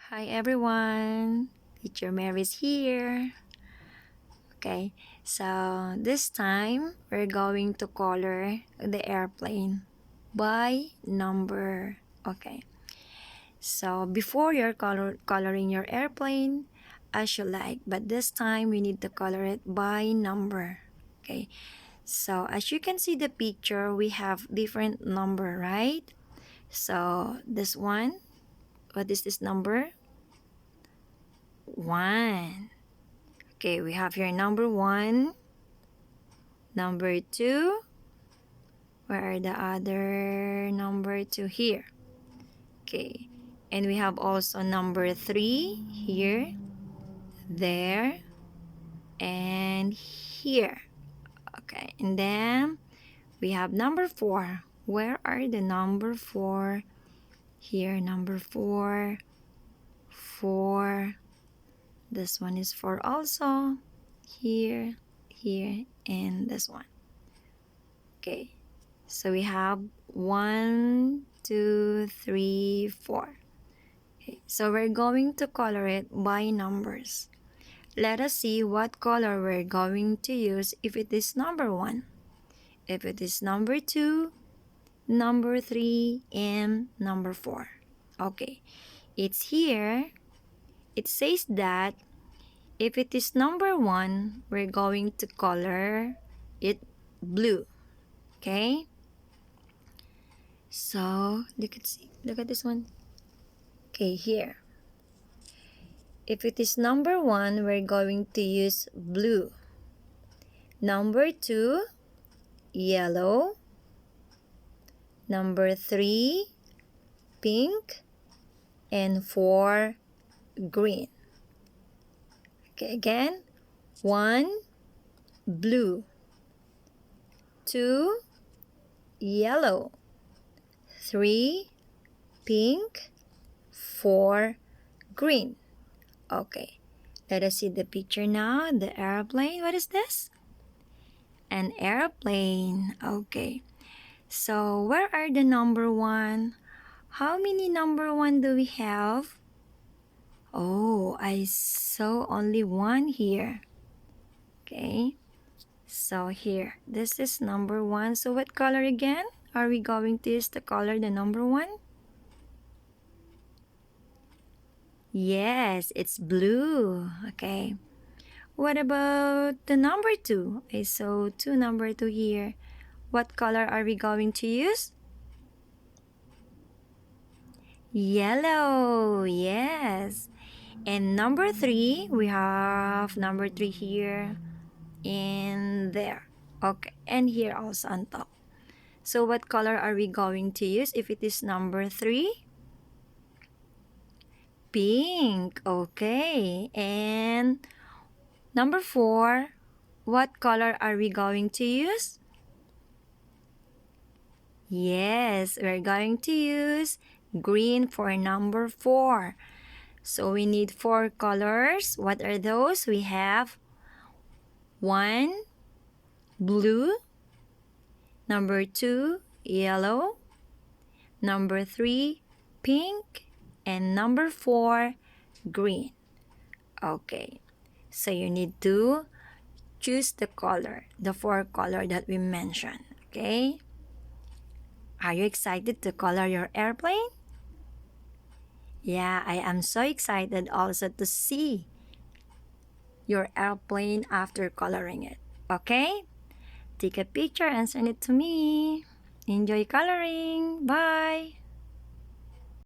Hi everyone, Teacher Mary's here. Okay, so this time we're going to color the airplane by number. Okay, so before you're coloring your airplane as you like, but this time we need to color it by number. Okay, so as you can see the picture, we have different number, right? So this one, what is this number? 1. Okay, we have here number 1, number 2. Where are the other number 2 here? Okay, and we have also number 3 here, there, and here. Okay, and then we have number 4. Where are the number 4? Here, number 4, 4. This one is 4 also. Here, here, and this one. Okay, so we have 1, 2, 3, 4. Okay, so we're going to color it by numbers. Let us see what color we're going to use if it is number 1, if it is number 2, number 3, and number 4. Okay, it's here. It says that if it is number 1, we're going to color it blue. Okay? So, look at this one. Okay, here. If it is number 1, we're going to use blue. Number 2, yellow. Number 3, pink. And 4, green. Okay, again. 1, blue. 2, yellow. 3, pink. 4, green. Okay, let us see the picture now. The airplane. What is this? An airplane. Okay, so where are the number 1? How many number 1 do we have? Oh, I saw only 1 here. Okay, so here, this is number 1. So what color again are we going to use to color the number 1? Yes, it's blue. Okay. What about the number 2? I saw number 2 here. What color are we going to use? Yellow. Yes. And number 3, we have number 3 here and there. Okay. And here also on top. So what color are we going to use if it is number 3? Pink. Okay. And number 4, what color are we going to use? Yes, we're going to use green for number 4. So we need 4 colors. What are those? We have 1, blue. Number 2, yellow. Number 3, pink. And number 4, green. Okay, so you need to choose the color, the 4 color that we mentioned. Okay, are you excited to color your airplane? Yeah, I am so excited also to see your airplane after coloring it. Okay, take a picture and send it to me. Enjoy coloring. Bye.